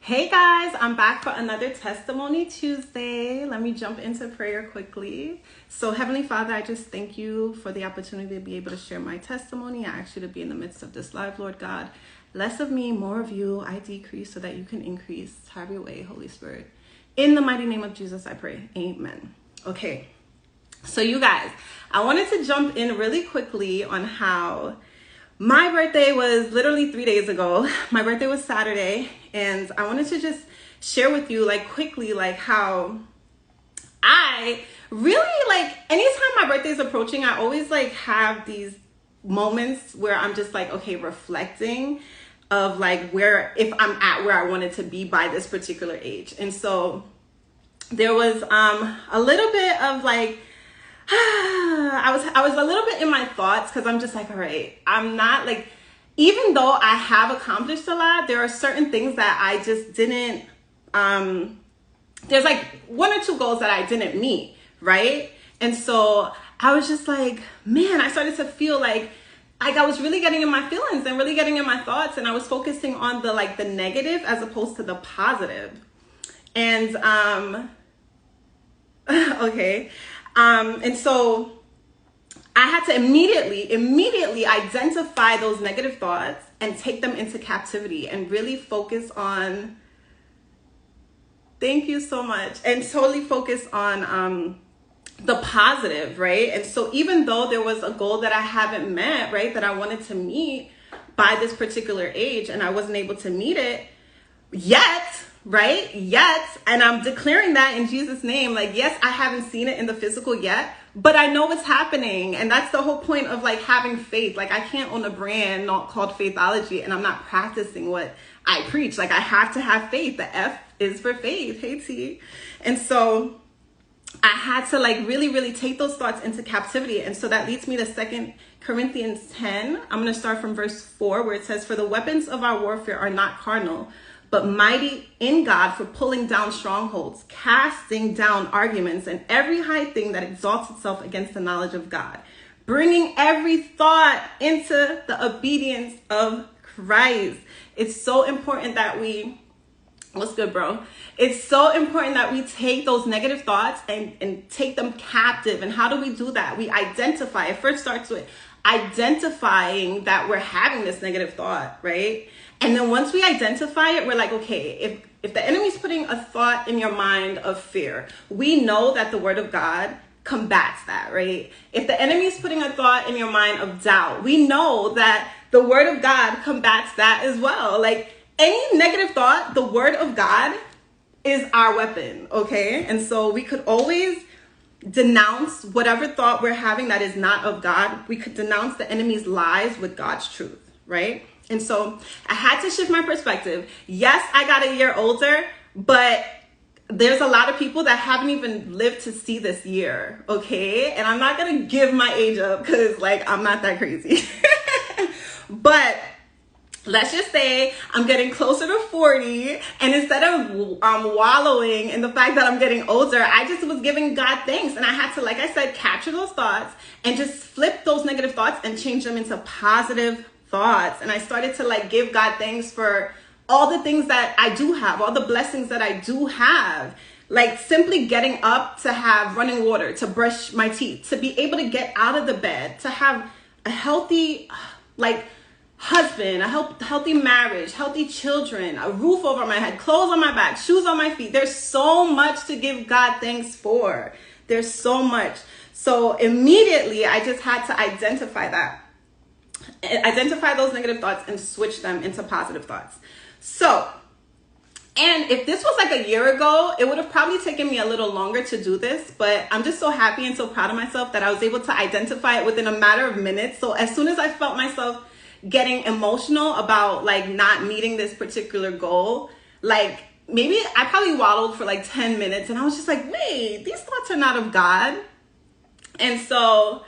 Hey guys, I'm back for another Testimony Tuesday. Let me jump into prayer quickly. So Heavenly Father, I just thank you for the opportunity to be able to share my testimony. I ask you to be in the midst of this live, Lord God. Less of me, more of you. I decrease so that you can increase. Have your way, Holy Spirit. In the mighty name of Jesus, I pray. Amen. Okay, so you guys, I wanted to jump in really quickly on how my birthday was literally 3 days ago. My birthday was Saturday, and I wanted to just share with you quickly how I really anytime my birthday is approaching, I always have these moments where I'm just okay, reflecting of where, if I'm at where I wanted to be by this particular age. And so there was a little bit of I was a little bit in my thoughts, because I'm just all right, I'm not even though I have accomplished a lot, there are certain things that I just didn't, there's one or two goals that I didn't meet, right? And so I was just man, I started to feel like I was really getting in my feelings and really getting in my thoughts, and I was focusing on the the negative as opposed to the positive. And okay. And so I had to immediately identify those negative thoughts and take them into captivity and really focus on, thank you so much, and totally focus on the positive, right? And so even though there was a goal that I haven't met, right, that I wanted to meet by this particular age, and I wasn't able to meet it yet, right? Yet. And I'm declaring that in Jesus' name. Yes, I haven't seen it in the physical yet, but I know it's happening. And that's the whole point of having faith. I can't own a brand not called Faithology and I'm not practicing what I preach. I have to have faith. The F is for faith. Hey T. And so I had to really take those thoughts into captivity. And so that leads me to 2 Corinthians 10. I'm going to start from verse 4, where it says, "For the weapons of our warfare are not carnal, but mighty in God for pulling down strongholds, casting down arguments and every high thing that exalts itself against the knowledge of God, bringing every thought into the obedience of Christ." It's so important that we, what's good, bro? It's so important that we take those negative thoughts and take them captive. And how do we do that? We identify. It first starts with identifying that we're having this negative thought, right? And then once we identify it, we're okay, if the enemy's putting a thought in your mind of fear, we know that the word of God combats that, right? If the enemy's putting a thought in your mind of doubt, we know that the word of God combats that as well. Any negative thought, the word of God is our weapon, okay? And so we could always denounce whatever thought we're having that is not of God. We could denounce the enemy's lies with God's truth, right? And so I had to shift my perspective. Yes, I got a year older, but there's a lot of people that haven't even lived to see this year, okay? And I'm not going to give my age up because I'm not that crazy. But let's just say I'm getting closer to 40, and instead of wallowing in the fact that I'm getting older, I just was giving God thanks. And I had to, like I said, capture those thoughts and just flip those negative thoughts and change them into positive thoughts. And I started to give God thanks for all the things that I do have, all the blessings that I do have, simply getting up to have running water, to brush my teeth, to be able to get out of the bed, to have a healthy husband, a healthy marriage, healthy children, a roof over my head, clothes on my back, shoes on my feet. There's so much to give God thanks for. There's so much. So immediately I just had to identify those negative thoughts and switch them into positive thoughts. So, and if this was a year ago, it would have probably taken me a little longer to do this, but I'm just so happy and so proud of myself that I was able to identify it within a matter of minutes. So as soon as I felt myself getting emotional about not meeting this particular goal, maybe I probably waddled for 10 minutes, and I was just wait, these thoughts are not of God. And so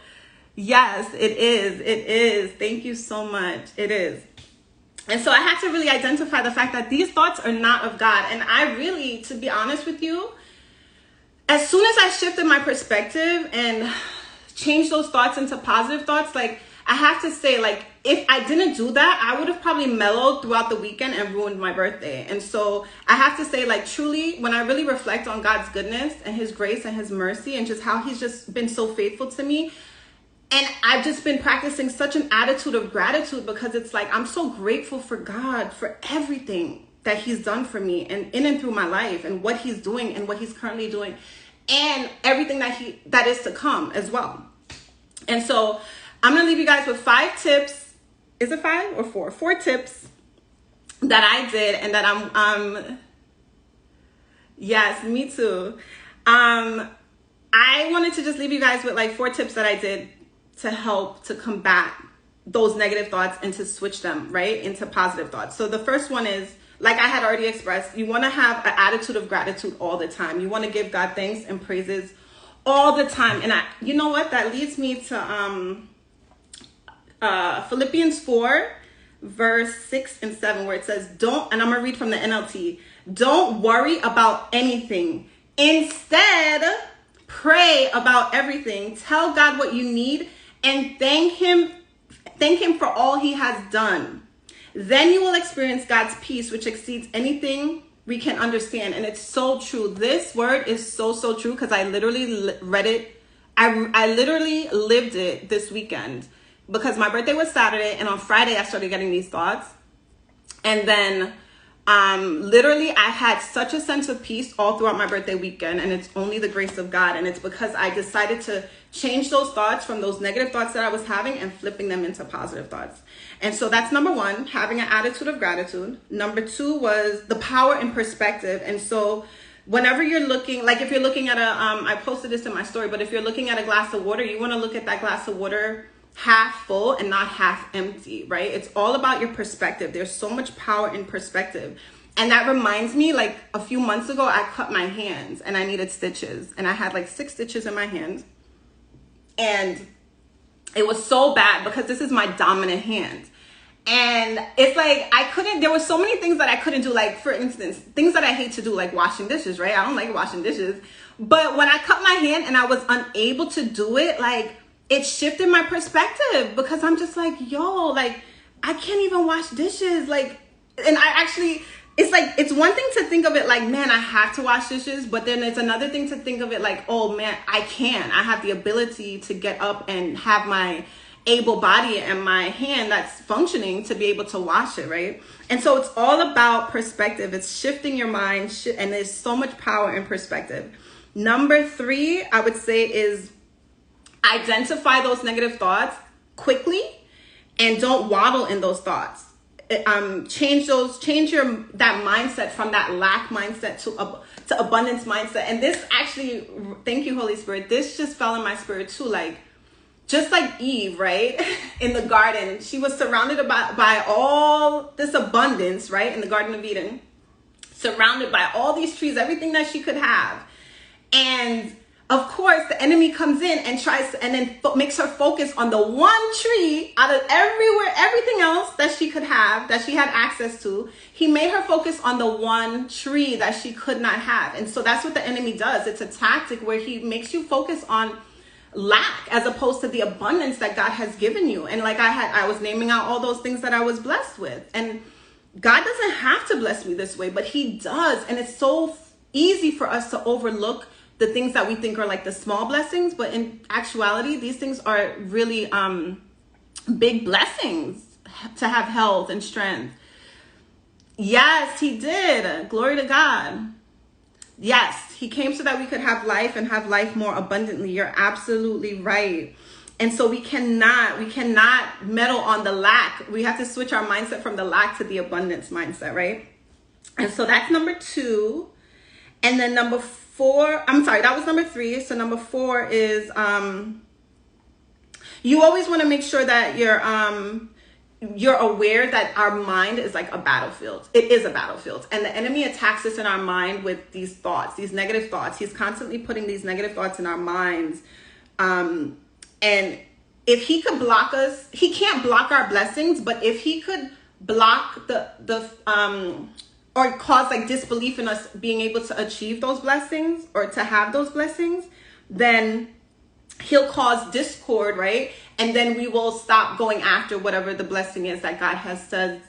yes, it is. Thank you so much. It is. And so I had to really identify the fact that these thoughts are not of God. And I really, to be honest with you, as soon as I shifted my perspective and changed those thoughts into positive thoughts, I have to say, like, if I didn't do that, I would have probably mellowed throughout the weekend and ruined my birthday. And so I have to say, like, truly, when I really reflect on God's goodness and his grace and his mercy and just how he's just been so faithful to me, and I've just been practicing such an attitude of gratitude, because it's like, I'm so grateful for God for everything that he's done for me and in and through my life, and what he's doing and what he's currently doing, and everything that is to come as well. And so I'm going to leave you guys with 5 tips. Is it 5 or 4? 4 tips that I did, and that yes, me too. I wanted to just leave you guys with like 4 tips that I did to help to combat those negative thoughts and to switch them right into positive thoughts. So the first one is, like I had already expressed, you want to have an attitude of gratitude all the time. You want to give God thanks and praises all the time. And you know what? That leads me to Philippians 4, verse 6 and 7, where it says, and I'm going to read from the NLT, don't worry about anything. Instead, pray about everything. Tell God what you need and thank him for all he has done. Then you will experience God's peace, which exceeds anything we can understand. And it's so true. This word is so, so true, because I literally read it. I literally lived it this weekend, because my birthday was Saturday, and on Friday I started getting these thoughts. And then literally I had such a sense of peace all throughout my birthday weekend, and it's only the grace of God. And it's because I decided to change those thoughts from those negative thoughts that I was having and flipping them into positive thoughts. And so that's number 1, having an attitude of gratitude. Number 2 was the power in perspective. And so whenever you're looking, like if you're looking at I posted this in my story, but if you're looking at a glass of water, you want to look at that glass of water half full and not half empty, right? It's all about your perspective. There's so much power in perspective. And that reminds me, like a few months ago, I cut my hands and I needed stitches, and I had like 6 stitches in my hand. And it was so bad, because this is my dominant hand. And it's like, there were so many things that I couldn't do. Like, for instance, things that I hate to do, like washing dishes, right? I don't like washing dishes. But when I cut my hand and I was unable to do it, like, it shifted my perspective, because I'm just like, yo, like, I can't even wash dishes. Like, and it's like, it's one thing to think of it like, man, I have to wash dishes. But then it's another thing to think of it like, oh man, I have the ability to get up and have my able body and my hand that's functioning to be able to wash it, right? And so it's all about perspective. It's shifting your mind, and there's so much power in perspective. Number 3, I would say, is identify those negative thoughts quickly and don't waddle in those thoughts. Change that mindset from that lack mindset to abundance mindset. And this actually, thank you, Holy Spirit, this just fell in my spirit too. Like, just like Eve, right? In the garden, she was surrounded by all this abundance, right? In the Garden of Eden, surrounded by all these trees, everything that she could have. And of course, the enemy comes in and makes her focus on the one tree out of everything else that she could have, that she had access to. He made her focus on the one tree that she could not have. And so that's what the enemy does. It's a tactic where he makes you focus on lack as opposed to the abundance that God has given you. And like I was naming out all those things that I was blessed with. And God doesn't have to bless me this way, but he does. And it's so easy for us to overlook the things that we think are like the small blessings, but in actuality, these things are really big blessings, to have health and strength. Yes, he did. Glory to God. Yes, he came so that we could have life and have life more abundantly. You're absolutely right. And so we cannot meddle on the lack. We have to switch our mindset from the lack to the abundance mindset, right? And so that's number 2. And then number 4, that was number 3. So number 4 is you always want to make sure that you're aware that our mind is like a battlefield. It is a battlefield. And the enemy attacks us in our mind with these thoughts, these negative thoughts. He's constantly putting these negative thoughts in our minds. And if he could block us, he can't block our blessings, but if he could block or cause like disbelief in us being able to achieve those blessings or to have those blessings, then he'll cause discord, right? And then we will stop going after whatever the blessing is that God has said,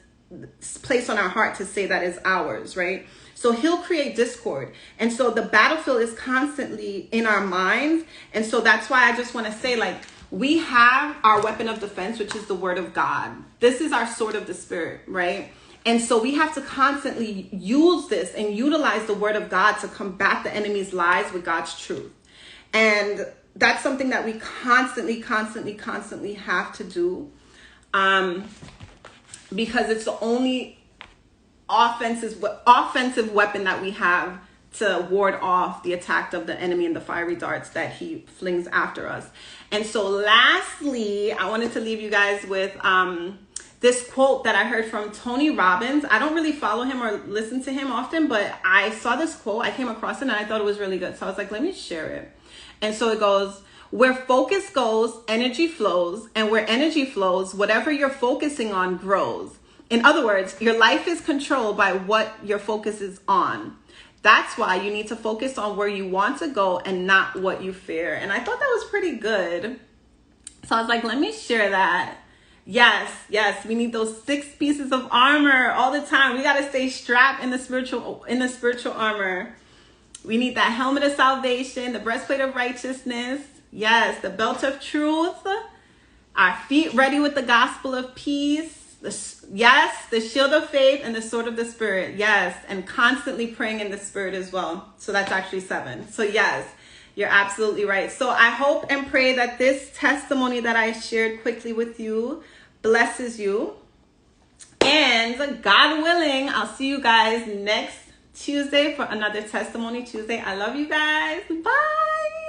placed on our heart to say that is ours, right? So he'll create discord. And so the battlefield is constantly in our minds. And so that's why I just want to say, like, we have our weapon of defense, which is the word of God. This is our sword of the spirit, right? And so we have to constantly use this and utilize the word of God to combat the enemy's lies with God's truth. And that's something that we constantly have to do, because it's the only offensive weapon that we have to ward off the attack of the enemy and the fiery darts that he flings after us. And so lastly, I wanted to leave you guys with this quote that I heard from Tony Robbins. I don't really follow him or listen to him often, but I saw this quote, I came across it, and I thought it was really good. So I was like, let me share it. And so it goes, where focus goes, energy flows, and where energy flows, whatever you're focusing on grows. In other words, your life is controlled by what your focus is on. That's why you need to focus on where you want to go and not what you fear. And I thought that was pretty good. So I was like, let me share that. Yes, we need those 6 pieces of armor all the time. We got to stay strapped in the spiritual armor. We need that helmet of salvation, the breastplate of righteousness. Yes, the belt of truth. Our feet ready with the gospel of peace. The shield of faith and the sword of the spirit. Yes, and constantly praying in the spirit as well. So that's actually 7. So yes, you're absolutely right. So I hope and pray that this testimony that I shared quickly with you blesses you. And God willing, I'll see you guys next Tuesday for another Testimony Tuesday. I love you guys. Bye.